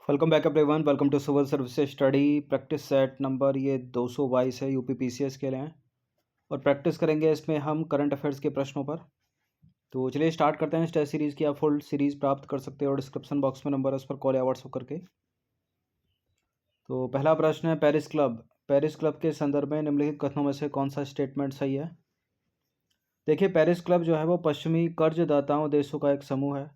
Welcome back everyone. Welcome to civil services study practice set number ये 222 है। UP PCS के लिए हैं और प्रैक्टिस करेंगे इसमें हम करंट अफेयर्स के प्रश्नों पर। तो चलिए स्टार्ट करते हैं। इस टेस्ट सीरीज़ की आप फुल सीरीज़ प्राप्त कर सकते हो और डिस्क्रिप्शन बॉक्स में नंबर है, उस पर कॉल या व्हाट्सअप करके। तो पहला प्रश्न है, पेरिस क्लब के संदर्भ में निम्नलिखित कथनों में से कौन सा स्टेटमेंट सही है। देखिए, पेरिस क्लब जो है वो पश्चिमी कर्जदाताओं देशों का एक समूह है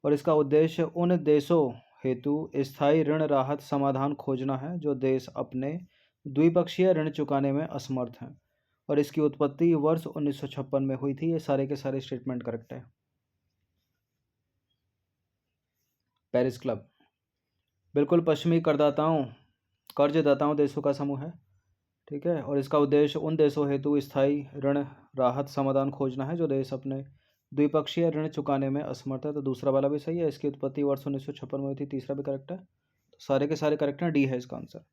और इसका उद्देश्य उन देशों हेतु स्थायी ऋण राहत समाधान खोजना है जो देश अपने द्विपक्षीय ऋण चुकाने में असमर्थ हैं और इसकी उत्पत्ति वर्ष 1956 में हुई थी। ये सारे के सारे स्टेटमेंट करेक्ट है। पेरिस क्लब बिल्कुल पश्चिमी कर्जदाताओं देशों का समूह है, ठीक है, और इसका उद्देश्य उन देशों हेतु स्थायी ऋण राहत समाधान खोजना है जो देश अपने द्विपक्षीय ऋण चुकाने में असमर्थ है। तो दूसरा वाला भी सही है। इसकी उत्पत्ति वर्ष 1956 में हुई थी। तीसरा भी करेक्ट है। तो सारे के सारे करेक्ट हैं। डी है इसका आंसर।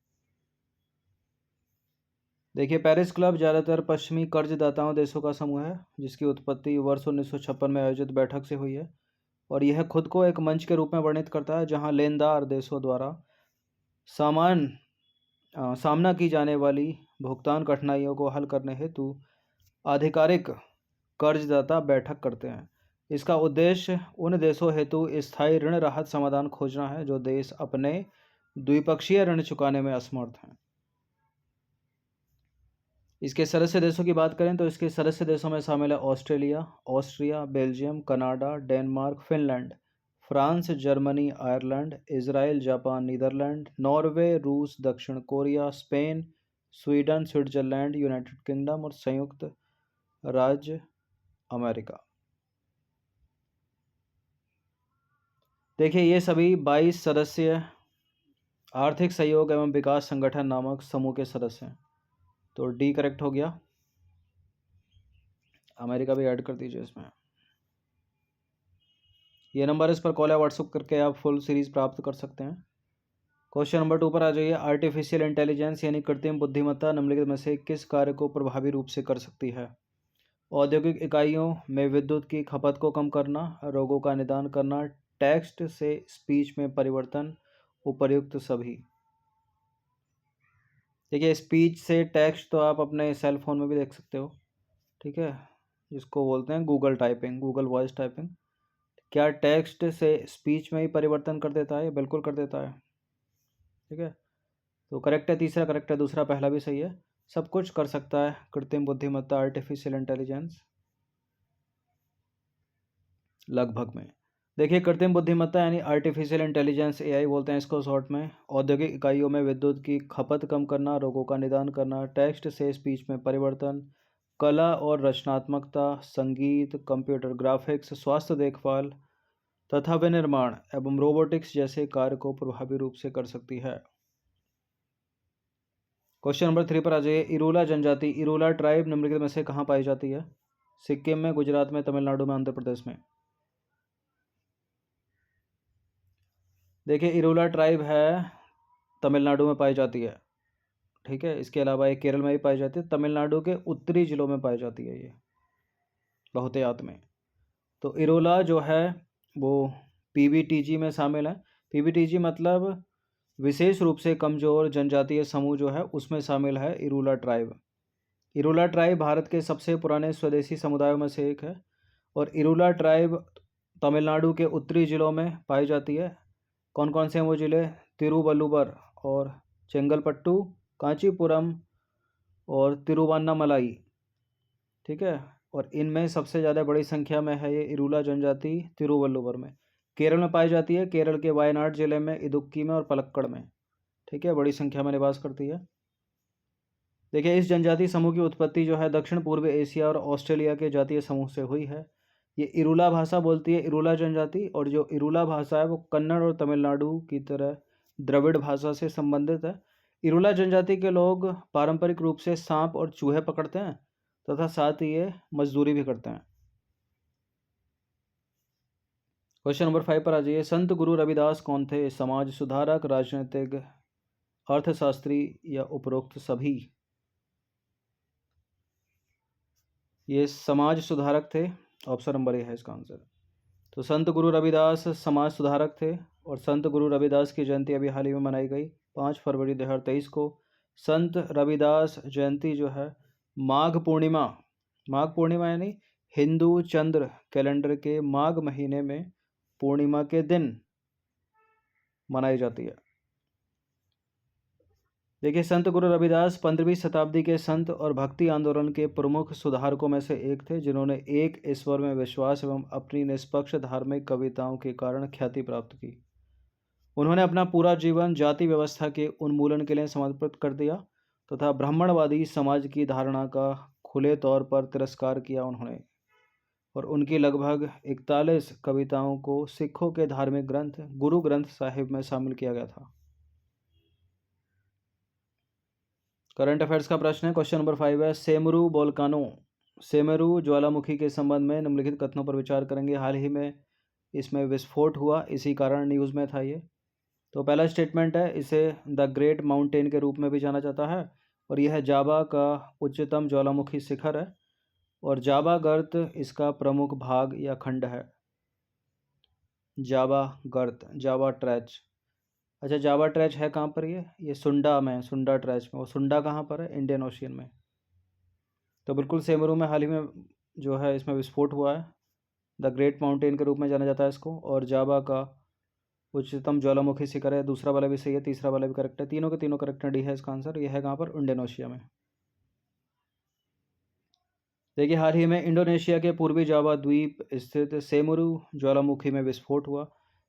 देखिए, पेरिस क्लब ज़्यादातर पश्चिमी कर्जदाताओं देशों का समूह है जिसकी उत्पत्ति वर्ष 1956 में आयोजित बैठक से हुई है और यह खुद को एक मंच के रूप में वर्णित करता है जहां लेनदार देशों द्वारा सामना की जाने वाली भुगतान कठिनाइयों को हल करने हेतु आधिकारिक कर्जदाता बैठक करते हैं। इसका उद्देश्य उन देशों हेतु स्थायी ऋण राहत समाधान खोजना है जो देश अपने द्विपक्षीय ऋण चुकाने में असमर्थ हैं। इसके सदस्य देशों की बात करें तो इसके सदस्य देशों में शामिल है Austria, Belgium, Canada, Denmark, Finland, France, Germany, Ireland, Israel, Japan, Netherlands, Norway, रूस, दक्षिण Korea, Spain, Sweden, Switzerland, United Kingdom और संयुक्त राज्य अमेरिका। देखिए, ये सभी 22 सदस्य आर्थिक सहयोग एवं विकास संगठन नामक समूह के सदस्य हैं। तो डी करेक्ट हो गया। अमेरिका भी ऐड कर दीजिए इसमें। ये नंबर इस पर कॉल या व्हाट्सअप करके आप फुल सीरीज प्राप्त कर सकते हैं। क्वेश्चन नंबर 2 पर आ जाइए। आर्टिफिशियल इंटेलिजेंस यानी कृत्रिम बुद्धिमत्ता निम्नलिखित में से किस कार्य को प्रभावी रूप से कर सकती है। औद्योगिक इकाइयों में विद्युत की खपत को कम करना, रोगों का निदान करना, टेक्स्ट से स्पीच में परिवर्तन, उपर्युक्त सभी। देखिए, स्पीच से टेक्स्ट तो आप अपने सेल फोन में भी देख सकते हो, ठीक है, जिसको बोलते हैं Google typing, Google voice typing. क्या टेक्स्ट से स्पीच में ही परिवर्तन कर देता है? बिल्कुल कर देता है, ठीक है। तो करेक्ट है, तीसरा करेक्ट है, दूसरा पहला भी सही है। सब कुछ कर सकता है कृत्रिम बुद्धिमत्ता, आर्टिफिशियल इंटेलिजेंस, लगभग में। देखिए, कृत्रिम बुद्धिमत्ता यानी आर्टिफिशियल इंटेलिजेंस, एआई बोलते हैं इसको शॉर्ट में, औद्योगिक इकाइयों में विद्युत की खपत कम करना, रोगों का निदान करना, टेक्स्ट से स्पीच में परिवर्तन, कला और रचनात्मकता, संगीत, कंप्यूटर ग्राफिक्स, स्वास्थ्य देखभाल तथा विनिर्माण एवं रोबोटिक्स जैसे कार्य को प्रभावी रूप से कर सकती है। क्वेश्चन नंबर 3 पर आ जाइए। इरूला जनजाति, इरूला ट्राइब निम्नलिखित में से कहाँ पाई जाती है। सिक्किम में, गुजरात में, तमिलनाडु में, आंध्र प्रदेश में। देखिए, इरूला ट्राइब है, तमिलनाडु में पाई जाती है, ठीक है। इसके अलावा ये केरल में भी पाई जाती है। तमिलनाडु के उत्तरी जिलों में पाई जाती है ये बहुतायत में। तो इरोला जो है वो पीबीटीजी में शामिल है। पीबीटीजी मतलब विशेष रूप से कमजोर जनजातीय समूह जो है उसमें शामिल है इरूला ट्राइब। इरूला ट्राइब भारत के सबसे पुराने स्वदेशी समुदायों में से एक है और इरूला ट्राइब तमिलनाडु के उत्तरी जिलों में पाई जाती है। कौन कौन से हैं वो जिले? तिरुवल्लुवर और चेंगलपट्टू, कांचीपुरम और तिरुवन्नामलाई, ठीक है। और इनमें सबसे ज़्यादा बड़ी संख्या में है ये इरूला जनजाति तिरुवल्लुवर में। केरल में पाई जाती है, केरल के वायनाड जिले में, इदुक्की में और पलक्कड़ में, ठीक है, बड़ी संख्या में निवास करती है। देखिए, इस जनजाति समूह की उत्पत्ति जो है दक्षिण पूर्व एशिया और ऑस्ट्रेलिया के जातीय समूह से हुई है। ये इरूला भाषा बोलती है, इरूला जनजाति, और जो इरूला भाषा है वो कन्नड़ और तमिलनाडु की तरह द्रविड़ भाषा से संबंधित है। इरूला जनजाति के लोग पारंपरिक रूप से सांप और चूहे पकड़ते हैं तथा साथ ही ये मजदूरी भी करते हैं। क्वेश्चन नंबर 5 पर आ जाइए। संत गुरु रविदास कौन थे? समाज सुधारक, राजनीतिक, अर्थशास्त्री या उपरोक्त सभी? ये समाज सुधारक थे। ऑप्शन नंबर ए है इसका आंसर। तो संत गुरु रविदास समाज सुधारक थे और संत गुरु रविदास की जयंती अभी हाल ही में मनाई गई 5 फरवरी 2023 को। संत रविदास जयंती जो है माघ पूर्णिमा यानी हिंदू चंद्र कैलेंडर के माघ महीने में पूर्णिमा के दिन मनाई जाती है। देखिए, संत गुरु रविदास 15वीं शताब्दी के संत और भक्ति आंदोलन के प्रमुख सुधारकों में से एक थे, जिन्होंने एक ईश्वर में विश्वास एवं अपनी निष्पक्ष धार्मिक कविताओं के कारण ख्याति प्राप्त की। उन्होंने अपना पूरा जीवन जाति व्यवस्था के उन्मूलन के लिए समर्पित कर दिया तथा ब्राह्मणवादी समाज की धारणा का खुले तौर पर तिरस्कार किया उन्होंने, और उनकी लगभग 41 कविताओं को सिखों के धार्मिक ग्रंथ गुरु ग्रंथ साहिब में शामिल किया गया था। करंट अफेयर्स का प्रश्न है, क्वेश्चन नंबर 5 है, सेमेरू ज्वालामुखी के संबंध में निम्नलिखित कथनों पर विचार करेंगे। हाल ही में इसमें विस्फोट हुआ, इसी कारण न्यूज़ में था ये। तो पहला स्टेटमेंट है, इसे द ग्रेट माउंटेन के रूप में भी जाना जाता है और यह जावा का उच्चतम ज्वालामुखी शिखर है और जावा गर्त इसका प्रमुख भाग या खंड है। जावा गर्त, जावा ट्रैच। अच्छा, जावा ट्रैच है कहाँ पर? ये सुंडा ट्रैच में। और सुंडा कहाँ पर है? इंडियन ओशियन में। तो बिल्कुल सेमरू में हाल ही में जो है इसमें विस्फोट हुआ है। द ग्रेट माउंटेन के रूप में जाना जाता है इसको, और जावा का उच्चतम ज्वालामुखी शिखर है। दूसरा वाला भी सही है, तीसरा वाला भी करेक्ट है, तीनों के तीनों करेक्ट है। डी है इसका आंसर। यह है कहाँ पर? इंडियन ओशिया में। देखिए, हाल ही में इंडोनेशिया के पूर्वी जावा द्वीप स्थित सेमरू ज्वालामुखी में विस्फोट हुआ।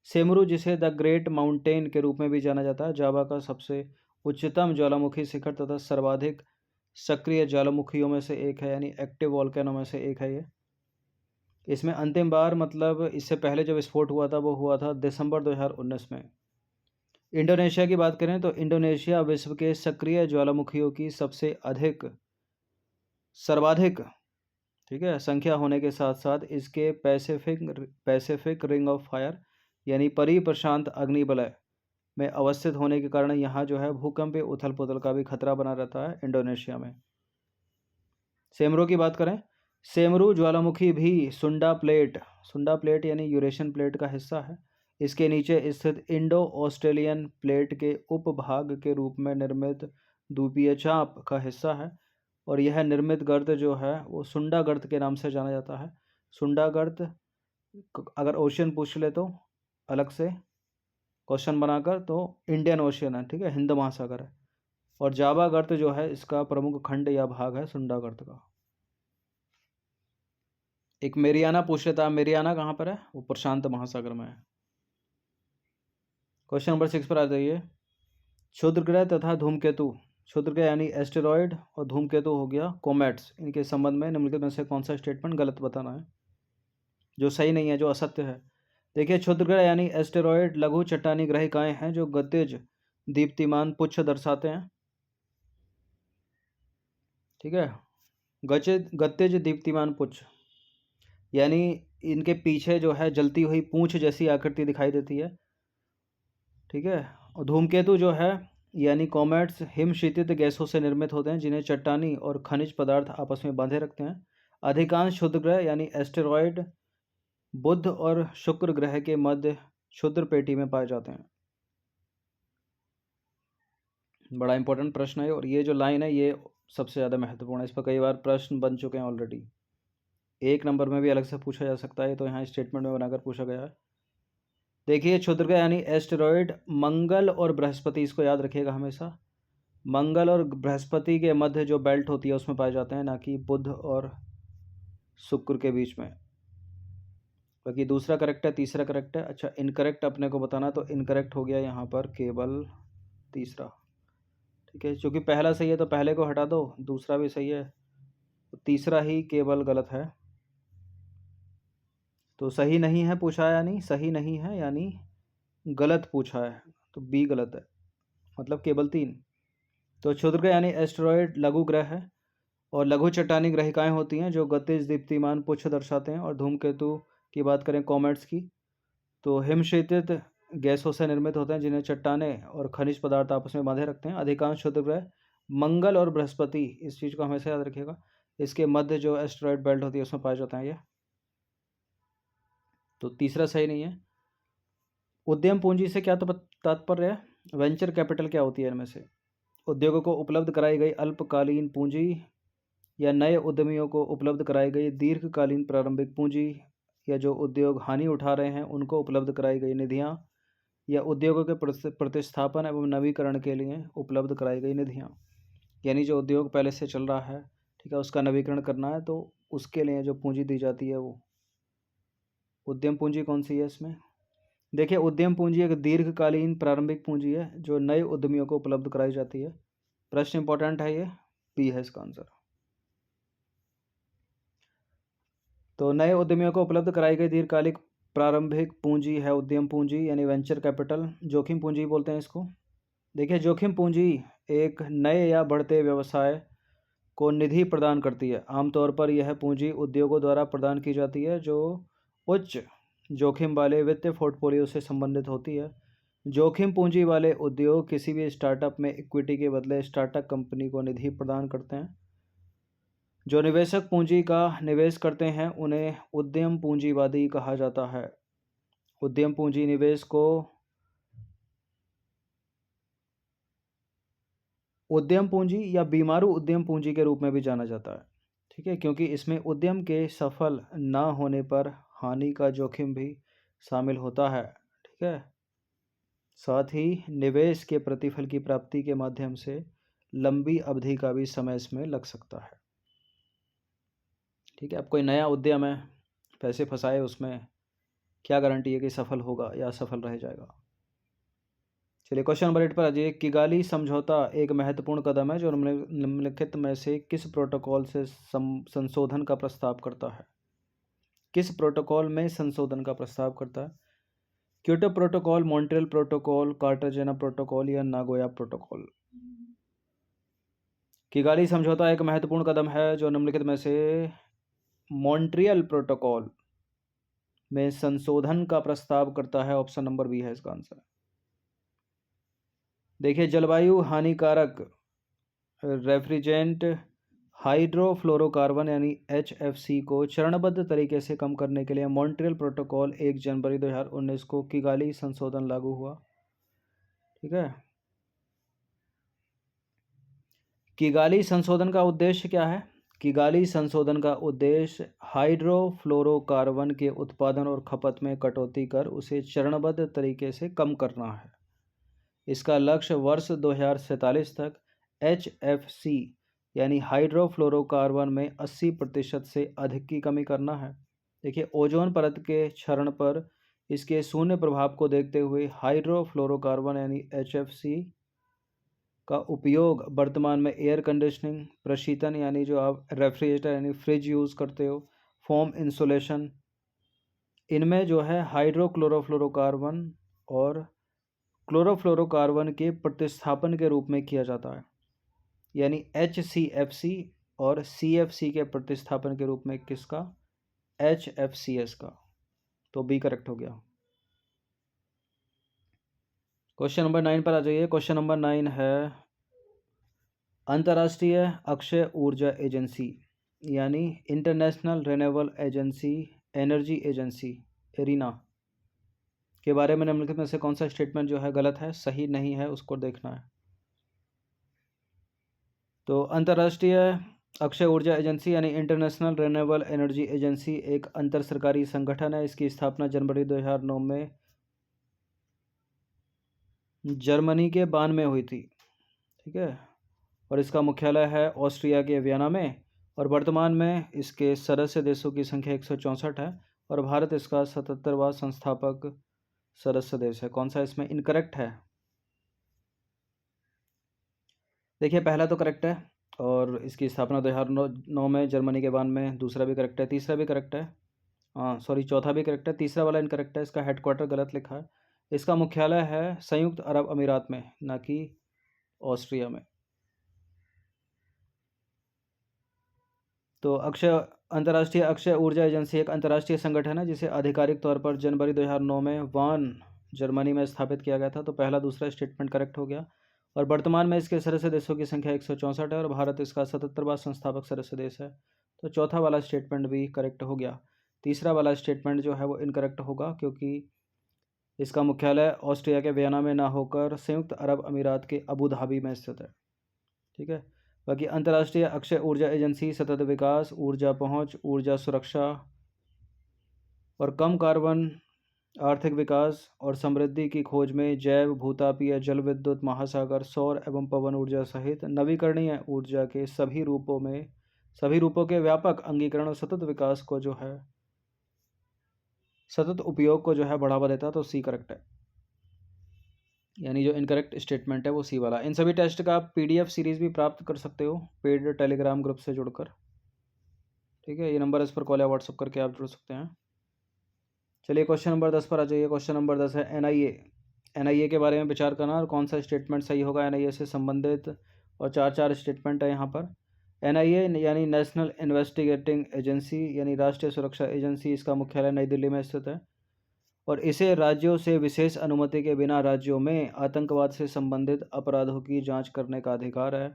सेमरू, जिसे द ग्रेट माउंटेन के रूप में भी जाना जाता है, जावा का सबसे उच्चतम ज्वालामुखी शिखर तथा सर्वाधिक सक्रिय ज्वालामुखियों में से एक है, यानी एक्टिव वॉल्केनो में से एक है ये। इसमें अंतिम बार, मतलब इससे पहले जो विस्फोट हुआ था वो हुआ था दिसंबर 2019 में। इंडोनेशिया की बात करें तो इंडोनेशिया विश्व के सक्रिय ज्वालामुखियों की सबसे सर्वाधिक, ठीक है, संख्या होने के साथ साथ इसके पैसिफिक रिंग ऑफ फायर यानी परिप्रशांत अग्निवलय में अवस्थित होने के कारण यहाँ जो है भूकंपीय उथल पुथल का भी खतरा बना रहता है इंडोनेशिया में। सेमरू की बात करें, सेमरू ज्वालामुखी भी सुंडा प्लेट यानी यूरेशियन प्लेट का हिस्सा है। इसके नीचे स्थित इंडो ऑस्ट्रेलियन प्लेट के उपभाग के रूप में निर्मित द्वीपीय चाप का हिस्सा है, और यह निर्मित गर्त जो है वो सुंडा गर्त के नाम से जाना जाता है। सुंडा गर्त, अगर ओशियन पूछ ले तो अलग से क्वेश्चन बनाकर, तो इंडियन ओशियन है, ठीक है, हिंद महासागर है। और जावा गर्त जो है इसका प्रमुख खंड या भाग है सुंडा गर्त का। एक मेरियाना पूछ लेता है, मेरियाना कहाँ पर है? वो प्रशांत महासागर में है। क्वेश्चन नंबर 6 पर आ जाइए। क्षुद्र ग्रह तथा धूमकेतु, क्षुद्र ग्रह यानी एस्टेरॉयड और धूमकेतु हो गया कॉमेट्स, इनके संबंध में निम्नलिखित में से कौन सा स्टेटमेंट गलत बताना है, जो सही नहीं है, जो असत्य है। देखिए, क्षुद्र ग्रह यानी एस्टेरॉयड लघु चट्टानी ग्रहिकाएं हैं जो गतिज दीप्तिमान पुच्छ दर्शाते हैं, ठीक है। गतिज दीप्तिमान पुच्छ यानी इनके पीछे जो है जलती हुई पूंछ जैसी आकृति दिखाई देती है, ठीक है। और धूमकेतु जो है यानी कॉमेट्स हिमशीतित गैसों से निर्मित होते हैं जिन्हें चट्टानी और खनिज पदार्थ आपस में बांधे रखते हैं। अधिकांश क्षुद्र ग्रह यानी एस्टेरॉयड बुध और शुक्र ग्रह के मध्य क्षुद्र पेटी में पाए जाते हैं। बड़ा इंपॉर्टेंट प्रश्न है, और ये जो लाइन है ये सबसे ज़्यादा महत्वपूर्ण है। इस पर कई बार प्रश्न बन चुके हैं ऑलरेडी। 1 नंबर में भी अलग से पूछा जा सकता है, तो यहाँ स्टेटमेंट में बनाकर पूछा गया है। देखिए, क्षुद्र ग्रह यानी एस्टेरॉयड मंगल और बृहस्पति, इसको याद रखिएगा हमेशा, मंगल और बृहस्पति के मध्य जो बेल्ट होती है उसमें पाए जाते हैं, ना कि बुध और शुक्र के बीच में। बाकी दूसरा करेक्ट है, तीसरा करेक्ट है। अच्छा, इनकरेक्ट अपने को बताना, तो इनकरेक्ट हो गया यहाँ पर केवल तीसरा, ठीक है। क्योंकि पहला सही है तो पहले को हटा दो, दूसरा भी सही है तो तीसरा ही केवल गलत है। तो सही नहीं है पूछा है, यानी सही नहीं है यानी गलत पूछा है, तो बी गलत है, मतलब केवल 3। तो क्षुद्र ग्रह यानी एस्टेरॉयड लघु ग्रह है और लघु चट्टानी ग्रहिकाएं होती हैं जो गतिज दीप्तिमान पुच्छ दर्शाते हैं। और धूमकेतु की बात करें कॉमेट्स की, तो हिमशीतित गैसों से निर्मित होते हैं जिन्हें चट्टाने और खनिज पदार्थ आपस में बांधे रखते हैं। अधिकांश क्षुद्र ग्रह मंगल और बृहस्पति, इस चीज़ को हमेशा याद रखिएगा, इसके मध्य जो एस्टेरॉयड बेल्ट होती है उसमें पाए जाते हैं ये। तो तीसरा सही नहीं है। उद्यम पूंजी से क्या तात्पर्य है? वेंचर कैपिटल क्या होती है इनमें से? उद्योगों को उपलब्ध कराई गई अल्पकालीन पूंजी या नए उद्यमियों को उपलब्ध कराई गई दीर्घकालीन प्रारंभिक पूंजी या जो उद्योग हानि उठा रहे हैं उनको उपलब्ध कराई गई निधियां या उद्योगों के प्रतिस्थापन एवं नवीकरण के लिए उपलब्ध कराई गई निधियां। यानी जो उद्योग पहले से चल रहा है, ठीक है, उसका नवीकरण करना है तो उसके लिए जो पूंजी दी जाती है वो उद्यम पूंजी कौन सी है इसमें? देखिए, उद्यम पूंजी एक दीर्घकालीन प्रारंभिक पूंजी है जो नए उद्यमियों को उपलब्ध कराई जाती है। प्रश्न इंपॉर्टेंट है ये, पी है इसका आंसर। तो नए उद्यमियों को उपलब्ध कराई गई दीर्घकालिक प्रारंभिक पूंजी है उद्यम पूंजी यानी वेंचर कैपिटल। जोखिम पूंजी बोलते हैं इसको। देखिए, जोखिम पूंजी एक नए या बढ़ते व्यवसाय को निधि प्रदान करती है। आमतौर पर यह पूंजी उद्योगों द्वारा प्रदान की जाती है जो उच्च जोखिम वाले वित्तीय पोर्टफोलियो से संबंधित होती है। जोखिम पूंजी वाले उद्योग किसी भी स्टार्टअप में इक्विटी के बदले स्टार्टअप कंपनी को निधि प्रदान करते हैं। जो निवेशक पूंजी का निवेश करते हैं उन्हें उद्यम पूंजीवादी कहा जाता है। उद्यम पूंजी निवेश को उद्यम पूंजी या बीमारू उद्यम पूंजी के रूप में भी जाना जाता है, ठीक है, क्योंकि इसमें उद्यम के सफल ना होने पर हानि का जोखिम भी शामिल होता है, ठीक है। साथ ही निवेश के प्रतिफल की प्राप्ति के माध्यम से लंबी अवधि का भी समय इसमें लग सकता है, ठीक है। अब कोई नया उद्यम है, पैसे फंसाए उसमें, क्या गारंटी है कि सफल होगा या असफल रह जाएगा? चलिए क्वेश्चन नंबर 8 पर आ जाइए। किगाली समझौता एक महत्वपूर्ण कदम है जो निम्नलिखित में से किस प्रोटोकॉल से संशोधन का प्रस्ताव करता है? किस प्रोटोकॉल में संशोधन का प्रस्ताव करता है? Kyoto protocol, Montreal protocol, Cartagena protocol या नागोया प्रोटोकॉल? किगाली समझौता एक महत्वपूर्ण कदम है जो निम्नलिखित में से मॉन्ट्रियल प्रोटोकॉल में संशोधन का प्रस्ताव करता है। ऑप्शन नंबर बी है इसका आंसर। देखिए, जलवायु हानिकारक रेफ्रिजरेंट हाइड्रोफ्लोरोकार्बन यानी HFC को चरणबद्ध तरीके से कम करने के लिए मॉन्ट्रियल प्रोटोकॉल 1 जनवरी 2019 को किगाली संशोधन लागू हुआ, ठीक है। किगाली संशोधन का उद्देश्य क्या है? किगाली संशोधन का उद्देश्य हाइड्रोफ्लोरोकार्बन के उत्पादन और खपत में कटौती कर उसे चरणबद्ध तरीके से कम करना है। इसका लक्ष्य वर्ष 2047 तक HFC यानी हाइड्रोफ्लोरोकार्बन में 80% से अधिक की कमी करना है। देखिए, ओजोन परत के क्षरण पर इसके शून्य प्रभाव को देखते हुए हाइड्रोफ्लोरोकार्बन यानी HFC का उपयोग वर्तमान में एयर कंडीशनिंग, प्रशीतन यानी जो आप रेफ्रिजरेटर यानी फ्रिज यूज़ करते हो, फोम इंसुलेशन, इनमें जो है हाइड्रोक्लोरोफ्लोरोकार्बन और क्लोरोफ्लोरोकार्बन के प्रतिस्थापन के रूप में किया जाता है। यानी HCFC और CFC के प्रतिस्थापन के रूप में किसका? HFCS का। तो बी करेक्ट हो गया। क्वेश्चन नंबर 9 पर आ जाइए। क्वेश्चन नंबर 9 है अंतर्राष्ट्रीय अक्षय ऊर्जा एजेंसी यानी international renewable energy agency arena के बारे में निम्नलिखित में से कौन सा स्टेटमेंट जो है गलत है, सही नहीं है, उसको देखना है। तो अंतर्राष्ट्रीय अक्षय ऊर्जा एजेंसी यानी इंटरनेशनल रिन्यूएबल एनर्जी एजेंसी एक अंतर सरकारी संगठन है। इसकी स्थापना जनवरी 2009 में जर्मनी के बान में हुई थी, ठीक है, और इसका मुख्यालय है ऑस्ट्रिया के वियना में। और वर्तमान में इसके सदस्य देशों की संख्या 164 है और भारत इसका 77वां संस्थापक सदस्य देश है। कौन सा इसमें इनकरेक्ट है? देखिए, पहला तो करेक्ट है और इसकी स्थापना 2009 में जर्मनी के बान में। दूसरा भी करेक्ट है, तीसरा भी करेक्ट है, हाँ सॉरी, चौथा भी करेक्ट है, तीसरा वाला इनकरेक्ट है। इसका हेडक्वार्टर गलत लिखा है। इसका मुख्यालय है संयुक्त अरब अमीरात में, ना कि ऑस्ट्रिया में। तो अंतर्राष्ट्रीय अक्षय ऊर्जा एजेंसी एक अंतर्राष्ट्रीय संगठन है जिसे आधिकारिक तौर पर जनवरी 2009 में वान जर्मनी में स्थापित किया गया था। तो पहला दूसरा स्टेटमेंट करेक्ट हो गया। और वर्तमान में इसके सदस्य देशों की संख्या 164 है और भारत इसका 77वां संस्थापक सदस्य देश है। तो चौथा वाला स्टेटमेंट भी करेक्ट हो गया। तीसरा वाला स्टेटमेंट जो है वो इनकरेक्ट होगा क्योंकि इसका मुख्यालय ऑस्ट्रिया के वियना में ना होकर संयुक्त अरब अमीरात के अबू धाबी में स्थित है। ठीक है। बाकी अंतर्राष्ट्रीय अक्षय ऊर्जा एजेंसी सतत विकास, ऊर्जा पहुंच, ऊर्जा सुरक्षा और कम कार्बन आर्थिक विकास और समृद्धि की खोज में जैव, भूतापीय, जल विद्युत, महासागर, सौर एवं पवन ऊर्जा सहित नवीकरणीय ऊर्जा के सभी रूपों के व्यापक अंगीकरण और सतत विकास को जो है, सतत उपयोग को जो है बढ़ावा देता है। तो सी करेक्ट है, यानी जो इनकरेक्ट स्टेटमेंट है वो सी वाला। इन सभी टेस्ट का आप पीडीएफ सीरीज भी प्राप्त कर सकते हो पेड टेलीग्राम ग्रुप से जुड़कर। ठीक है, ये नंबर इस पर कॉल या व्हाट्सअप करके आप जुड़ सकते हैं। चलिए क्वेश्चन नंबर 10 पर आ जाइए। क्वेश्चन नंबर 10 है एनआईए के बारे में विचार करना और कौन सा स्टेटमेंट सही होगा एनआईए से संबंधित। और चार स्टेटमेंट है यहाँ पर। एनआईए यानी नेशनल इन्वेस्टिगेटिंग एजेंसी यानी राष्ट्रीय सुरक्षा एजेंसी, इसका मुख्यालय नई दिल्ली में स्थित है और इसे राज्यों से विशेष अनुमति के बिना राज्यों में आतंकवाद से संबंधित अपराधों की जांच करने का अधिकार है।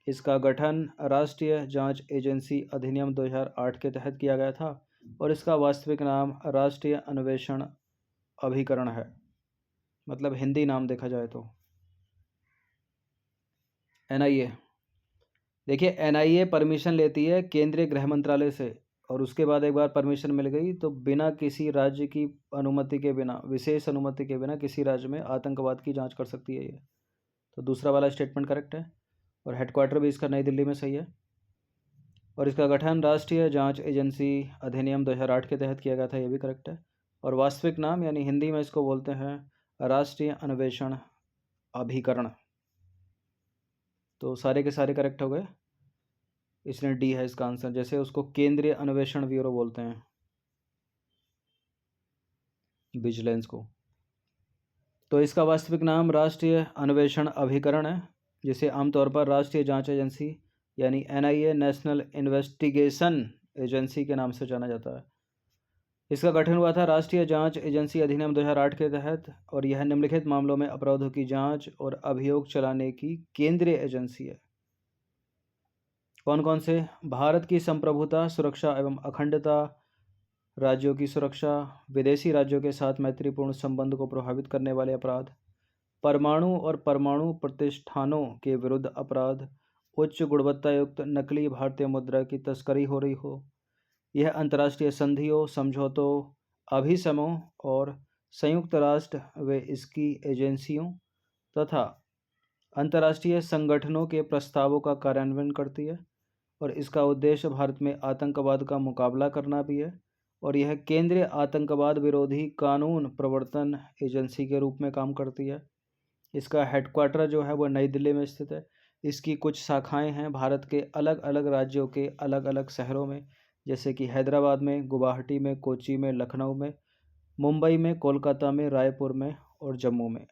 इसका गठन राष्ट्रीय जांच एजेंसी अधिनियम 2008 के तहत किया गया था और इसका वास्तविक नाम राष्ट्रीय अन्वेषण अभिकरण है, मतलब हिंदी नाम देखा जाए तो। एनआईए, देखिए एनआईए परमिशन लेती है केंद्रीय गृह मंत्रालय से और उसके बाद एक बार परमिशन मिल गई तो बिना किसी राज्य की अनुमति के बिना, विशेष अनुमति के बिना किसी राज्य में आतंकवाद की जांच कर सकती है ये। तो दूसरा वाला स्टेटमेंट करेक्ट है और हेडक्वार्टर भी इसका नई दिल्ली में सही है। और इसका गठन राष्ट्रीय जांच एजेंसी अधिनियम 2008 के तहत किया गया था, ये भी करेक्ट है। और वास्तविक नाम यानी हिंदी में इसको बोलते हैं राष्ट्रीय अन्वेषण अभिकरण। तो सारे के सारे करेक्ट हो गए, इसलिए डी है इसका आंसर। जैसे उसको केंद्रीय अन्वेषण ब्यूरो बोलते हैं, विजिलेंस को। तो इसका वास्तविक नाम राष्ट्रीय अन्वेषण अभिकरण है, जिसे आमतौर पर राष्ट्रीय जांच एजेंसी यानी एनआईए, नेशनल इन्वेस्टिगेशन एजेंसी के नाम से जाना जाता है। इसका गठन हुआ था राष्ट्रीय जांच एजेंसी अधिनियम 2008 के तहत और यह निम्नलिखित मामलों में अपराधों की जांच और अभियोग चलाने की केंद्रीय एजेंसी है। कौन कौन से? भारत की संप्रभुता, सुरक्षा एवं अखंडता, राज्यों की सुरक्षा, विदेशी राज्यों के साथ मैत्रीपूर्ण संबंध को प्रभावित करने वाले अपराध, परमाणु और परमाणु प्रतिष्ठानों के विरुद्ध अपराध, उच्च गुणवत्ता युक्त नकली भारतीय मुद्रा की तस्करी हो रही हो, यह अंतर्राष्ट्रीय संधियों, समझौतों, अभिसमों और संयुक्त राष्ट्र व इसकी एजेंसियों तथा अंतर्राष्ट्रीय संगठनों के प्रस्तावों का कार्यान्वयन करती है और इसका उद्देश्य भारत में आतंकवाद का मुकाबला करना भी है और यह केंद्रीय आतंकवाद विरोधी कानून प्रवर्तन एजेंसी के रूप में काम करती है। इसका हेडक्वार्टर जो है वो नई दिल्ली में स्थित है। इसकी कुछ शाखाएं हैं भारत के अलग अलग राज्यों के अलग अलग शहरों में, जैसे कि हैदराबाद में, गुवाहाटी में, कोच्चि में, लखनऊ में, मुंबई में, कोलकाता में, रायपुर में और जम्मू में।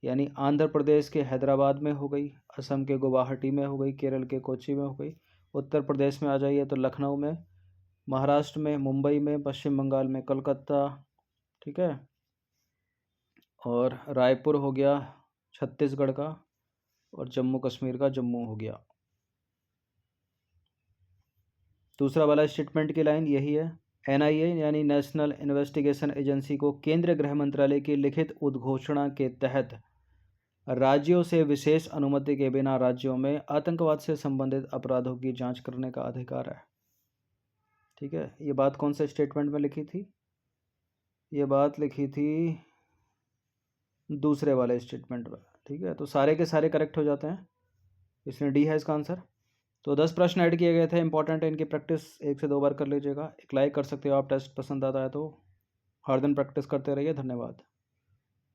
यानी आंध्र प्रदेश के हैदराबाद में हो गई, असम के गुवाहाटी में हो गई, केरल के कोच्चि में हो गई, उत्तर प्रदेश में आ जाइए तो लखनऊ में, महाराष्ट्र में मुंबई में, पश्चिम बंगाल में कलकत्ता, ठीक है, और रायपुर हो गया छत्तीसगढ़ का, और जम्मू कश्मीर का जम्मू हो गया। दूसरा वाला स्टेटमेंट की लाइन यही है, एनआईए यानी नेशनल इन्वेस्टिगेशन एजेंसी को केंद्रीय गृह मंत्रालय की लिखित उद्घोषणा के तहत राज्यों से विशेष अनुमति के बिना राज्यों में आतंकवाद से संबंधित अपराधों की जांच करने का अधिकार है। ठीक है, ये बात कौन से स्टेटमेंट में लिखी थी? ये बात लिखी थी दूसरे वाले स्टेटमेंट में। ठीक है, तो सारे के सारे करेक्ट हो जाते हैं, इसमें डी है इसका आंसर। तो 10 प्रश्न ऐड किए गए थे, इंपॉर्टेंट है, इनकी प्रैक्टिस 1 से 2 बार कर लीजिएगा। एक लाइक कर सकते हो आप, टेस्ट पसंद आता है तो। हर दिन प्रैक्टिस करते रहिए। धन्यवाद।